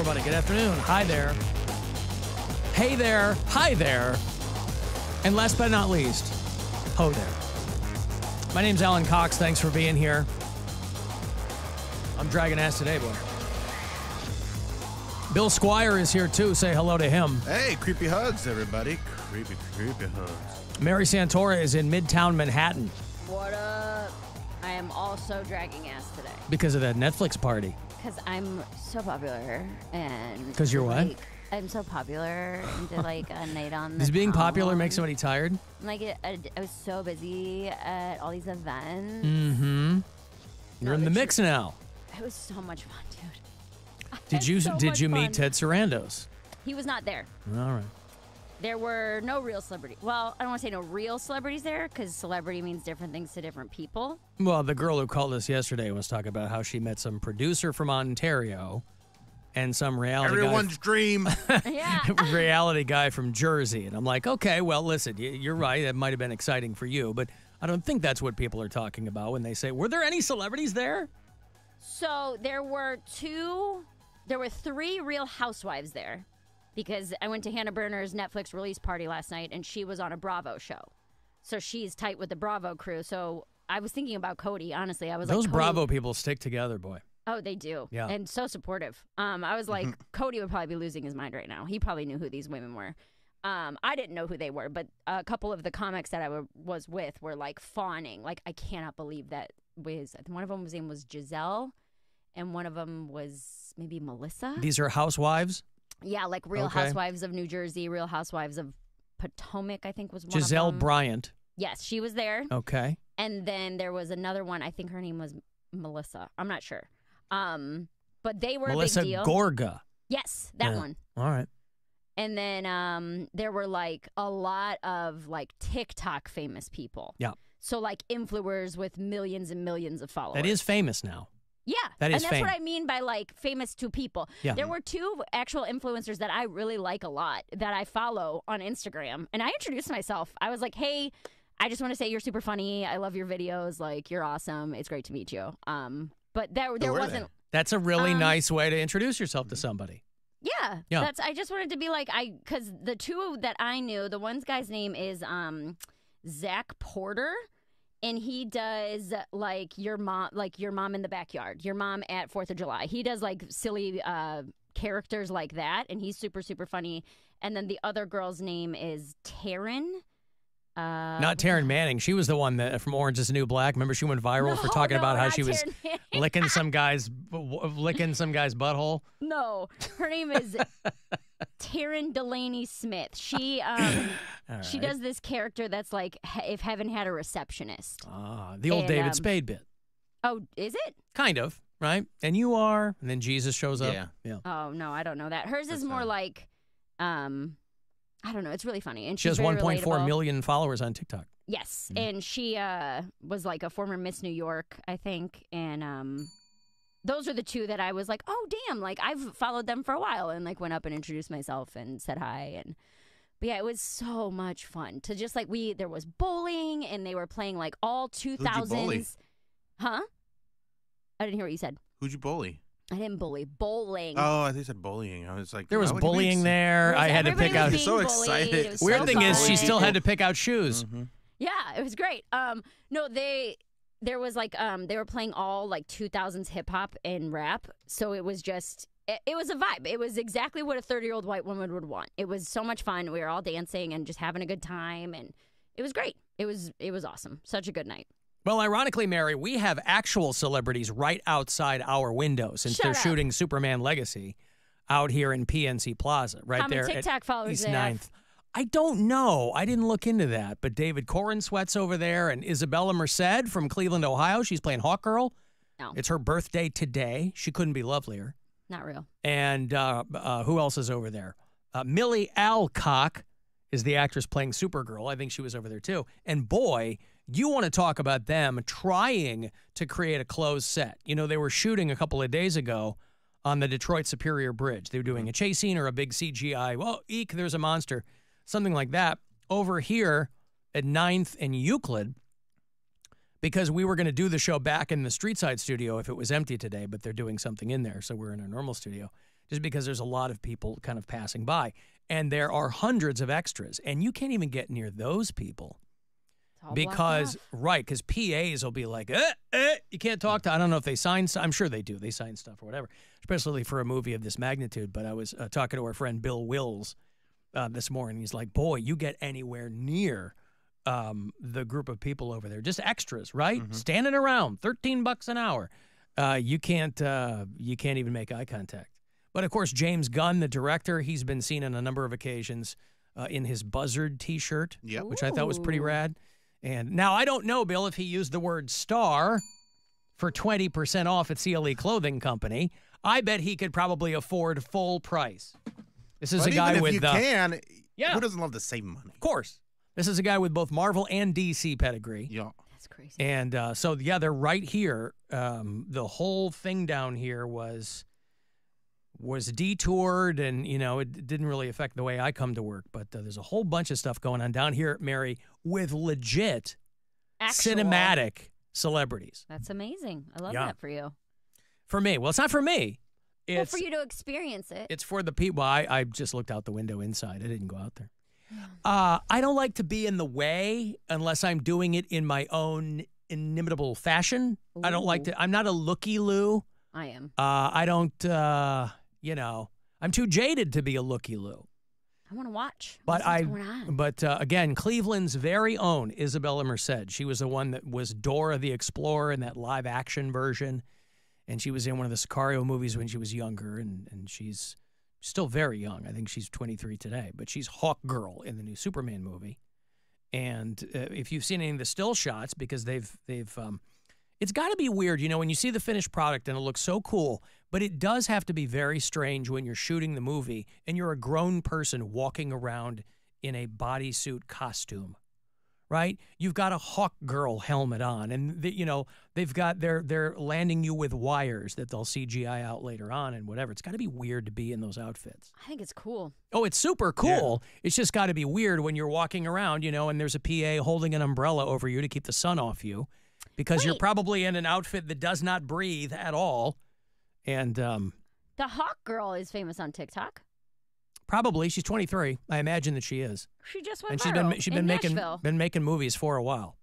everybody. Good afternoon. Hi there. Hey there. Hi there. And last but not least, ho there. My name's Alan Cox. Thanks for being here. I'm dragging ass today, boy. Bill Squire is here, too. Say hello to him. Hey, creepy hugs, everybody. Creepy hugs. Mary Santora is in Midtown Manhattan. What up? I am also dragging ass today. Because of that Netflix party. Because I'm so popular and... Because you're what? I'm so popular and did like a night on the Does being town. popular make somebody tired? Like, I was so busy at all these events. Mm-hmm. You're in the mix now. It was so much fun, dude. Did you meet Ted Sarandos? He was not there. All right. There were no real celebrities. Well, I don't want to say no real celebrities there because celebrity means different things to different people. Well, the girl who called us yesterday was talking about how she met some producer from Ontario and some reality Everyone's dream. Yeah. reality guy from Jersey. And I'm like, okay, well, listen, you're right. That might have been exciting for you, but I don't think that's what people are talking about when they say, were there any celebrities there? So there were three Real Housewives there. Because I went to Hannah Berner's Netflix release party last night, and she was on a Bravo show. So she's tight with the Bravo crew. So I was thinking about Cody, honestly. I was Those like, Bravo people stick together, boy. Oh, they do. Yeah. And so supportive. I was like, Cody would probably be losing his mind right now. He probably knew who these women were. I didn't know who they were, but a couple of the comics that I was with were like fawning. Like, I cannot believe that one of them's name was Giselle, and one of them was maybe Melissa. These are housewives? Yeah, like Real Housewives of New Jersey, Real Housewives of Potomac, I think was one Giselle of them. Bryant. Yes, she was there. Okay. And then there was another one. I think her name was Melissa. I'm not sure. But they were Melissa a big deal. Gorga. Yes, that one. All right. And then there were like a lot of like TikTok famous people. Yeah. So like influencers with millions and millions of followers. That is famous now. Yeah, that is and that's fame. what I mean by like famous to people. Yeah. There were two actual influencers that I really like a lot that I follow on Instagram, and I introduced myself. I was like, "Hey, I just want to say you're super funny. I love your videos. Like, you're awesome. It's great to meet you." But there wasn't. That's a really nice way to introduce yourself to somebody. Yeah. I just wanted to be like because the two that I knew, the one guy's name is Zach Porter. And he does like your mom in the backyard, your mom at 4th of July. He does like silly characters like that, and he's super, super funny. And then the other girl's name is Taryn. Not Taryn Manning. She was the one that from Orange Is the New Black. Remember, she went viral for talking about how she was licking some guy's butthole. No, her name is Taryn Delaney Smith. She she does this character that's like if heaven had a receptionist. The old David Spade bit. Oh, is it? Kind of, right? And you are, and then Jesus shows up. Yeah. Oh no, I don't know that. Hers is more like, I don't know. It's really funny, and she has 1.4 million followers on TikTok. Yes, and she was like a former Miss New York, I think, and those are the two that I was like, oh damn, like I've followed them for a while, and like went up and introduced myself and said hi, but yeah, it was so much fun to just like there was bowling, and they were playing like all 2000s. Huh? I didn't hear what you said. Who'd you bully? I didn't bully. Bowling. Oh, I think you said bullying. I was like, there was bullying there. I had to pick out. So excited. Weird thing is, she still had to pick out shoes. Mm-hmm. Yeah, it was great. No, there was like they were playing all like 2000s hip hop and rap, so it was just it was a vibe. It was exactly what a 30-year-old white woman would want. It was so much fun. We were all dancing and just having a good time, and it was great. It was awesome. Such a good night. Well, ironically, Mary, we have actual celebrities right outside our window since they're shooting Superman Legacy out here in PNC Plaza, right there. How many TikTok followers East they 9th. have? I don't know. I didn't look into that. But David Corn Sweat's over there, and Isabella Merced from Cleveland, Ohio. She's playing Hawkgirl. No. It's her birthday today. She couldn't be lovelier. Not real. And who else is over there? Millie Alcock is the actress playing Supergirl. I think she was over there too. And boy, you want to talk about them trying to create a closed set. You know, they were shooting a couple of days ago on the Detroit Superior Bridge. They were doing a chase scene or a big CGI. Well, eek, there's a monster. Something like that. Over here at 9th and Euclid, because we were going to do the show back in the Streetside studio if it was empty today, but they're doing something in there, so we're in our normal studio. just because there's a lot of people kind of passing by. And there are hundreds of extras, and you can't even get near those people. Because PAs will be like, you can't talk to. I don't know if they sign. I'm sure they do. They sign stuff or whatever, especially for a movie of this magnitude. But I was talking to our friend Bill Wills this morning. He's like, boy, you get anywhere near the group of people over there, just extras, right? Standing around, $13 an hour. You can't even make eye contact. But of course, James Gunn, the director, he's been seen on a number of occasions in his Buzzard T-shirt, which I thought was pretty rad. And now I don't know, Bill, if he used the word star for 20% off at CLE Clothing Company. I bet he could probably afford full price. This is a guy with who doesn't love to save money? Of course. This is a guy with both Marvel and DC pedigree. Yeah. That's crazy. And so they're right here. The whole thing down here was detoured, and it didn't really affect the way I come to work, but there's a whole bunch of stuff going on down here, Mary, with legit cinematic celebrities. That's amazing. I love that for you. For me. Well, it's not for me. It's for you to experience it. It's for the people. I just looked out the window inside. I didn't go out there. I don't like to be in the way unless I'm doing it in my own inimitable fashion. I don't like to. I'm not a looky-loo. I am. I don't, I'm too jaded to be a looky-loo. I want to watch. But what's going on. Again, Cleveland's very own Isabella Merced. She was the one that was Dora the Explorer in that live-action version. And she was in one of the Sicario movies when she was younger, and she's still very young. I think she's 23 today. But she's Hawk Girl in the new Superman movie. And if you've seen any of the still shots, because they've it's got to be weird, when you see the finished product and it looks so cool, but it does have to be very strange when you're shooting the movie and you're a grown person walking around in a bodysuit costume, right? You've got a Hawk Girl helmet on, and they're landing you with wires that they'll CGI out later on and whatever. It's got to be weird to be in those outfits. I think it's cool. Oh, it's super cool. Yeah. It's just got to be weird when you're walking around, and there's a PA holding an umbrella over you to keep the sun off you. Because you're probably in an outfit that does not breathe at all. And the Hawk Girl is famous on TikTok. Probably. She's 23. I imagine that she is. She just went viral. And she's been making movies for a while.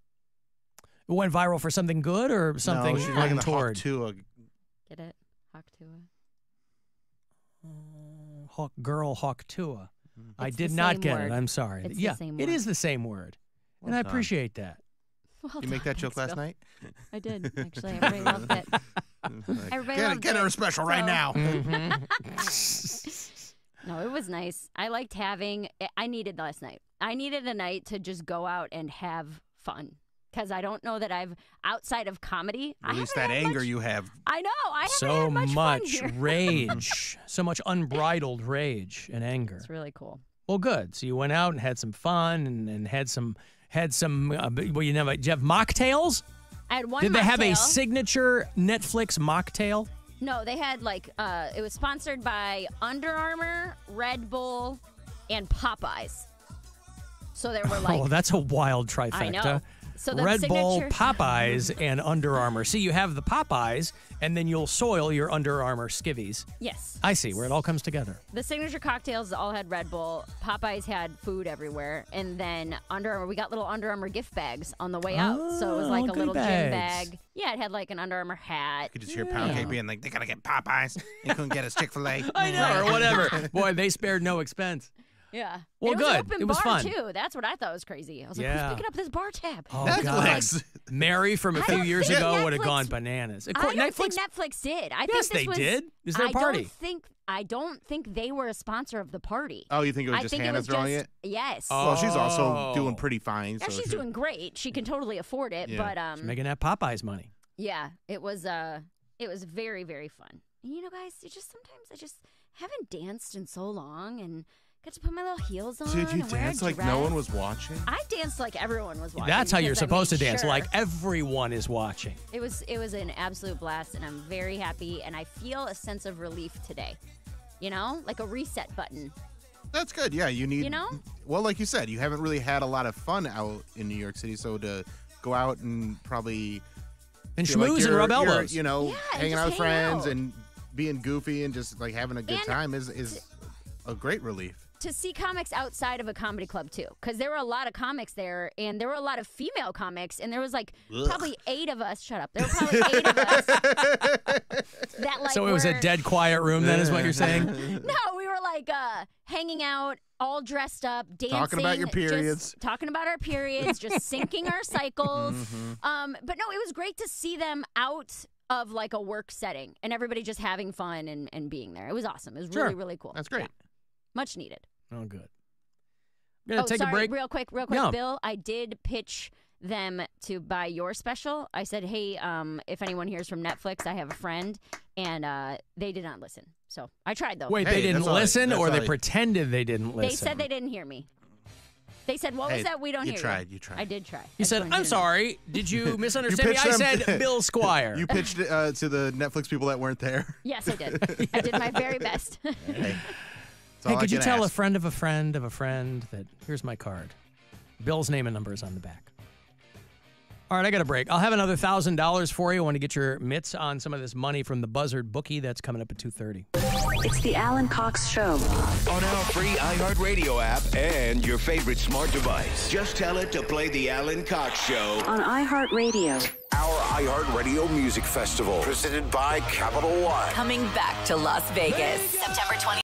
It went viral for something good or something she's like untoward? Get it? Hawk Tua. Hawk Girl, Hawk Tua. I did not get it. I'm sorry. It's the same word. It is the same word. And I appreciate that. Well you make that joke last night? I did, actually. Everybody loved it. Everybody loved get her a special right now. No, it was nice. I liked I needed last night. I needed a night to just go out and have fun. Because I don't know that I've, outside of comedy, release that anger you have. I know. I haven't so had much fun here. Rage. So much unbridled rage and anger. It's really cool. Well, good. So you went out and had some fun and had some did you have mocktails? I had one Did they have a mocktail. Signature Netflix mocktail? No, they had it was sponsored by Under Armour, Red Bull, and Popeyes. So there were oh, that's a wild trifecta. I know. So the Red Bull, signature- Popeyes, and Under Armour. See, you have the Popeyes, and then you'll soil your Under Armour skivvies. Yes. I see, where it all comes together. The signature cocktails all had Red Bull. Popeyes had food everywhere. And then Under Armour, we got little Under Armour gift bags on the way out. So it was like a little gym bag. Yeah, it had like an Under Armour hat. You could just hear Pound Cake being like, they got to get Popeyes. They couldn't get us Chick-fil-A. I know, or whatever. Boy, they spared no expense. Yeah. Well, it was good. An open It was bar fun. Too. That's what I thought was crazy. I was like, who's picking up this bar tab? Oh, Netflix. God. Mary from a few years ago would have gone bananas. I don't think Netflix did. Yes, they did. Is there a party? I don't think they were a sponsor of the party. Oh, you think it was just Hannah throwing it? Yes. Well, she's also doing pretty fine. Yeah, so she's doing great. She can totally afford it. Yeah. But She's making that Popeyes money. Yeah, it was very, very fun. And guys, sometimes I just haven't danced in so long and got to put my little heels on. Did you and wear a dance like dress. no one was watching? I danced like everyone was watching. That's how you're because I supposed to made dance, sure. like everyone is watching. It was an absolute blast, and I'm very happy, and I feel a sense of relief today. Like a reset button. That's good. Yeah, you need. Well, like you said, you haven't really had a lot of fun out in New York City, so to go out and probably and schmooze and rub elbows, hanging out with friends and being goofy and just like having a good time is a great relief. To see comics outside of a comedy club too, because there were a lot of comics there, and there were a lot of female comics, and there was like probably 8 of us. Shut up. There were probably 8 of us. That like. So it was a dead quiet room. Then is what you're saying? No, we were like hanging out, all dressed up, dancing, talking about your periods, talking about our periods, just syncing our cycles. But no, it was great to see them out of like a work setting and everybody just having fun and being there. It was awesome. It was really, really cool. That's great. Yeah. Much needed. Oh, good. We're going to take a break. Real quick, Yeah. Bill, I did pitch them to buy your special. I said, hey, if anyone hears from Netflix, I have a friend, and they did not listen. So I tried, though. Wait, they didn't listen, or they pretended they didn't listen? They said they didn't hear me. They said, what was that? We don't hear you. You tried. I did try. You said, I'm sorry. Did you misunderstand me? I said Bill Squire. You pitched it to the Netflix people that weren't there. Yes, I did. I did my very best. Hey, could you tell a friend of a friend of a friend that here's my card? Bill's name and number is on the back. All right, I got a break. I'll have another $1,000 for you. I want to get your mitts on some of this money from the Buzzard bookie that's coming up at 2:30. It's the Alan Cox Show. On our free iHeartRadio app and your favorite smart device. Just tell it to play the Alan Cox Show. On iHeartRadio. Our iHeartRadio Music Festival. Presented by Capital One. Coming back to Las Vegas. September 20th.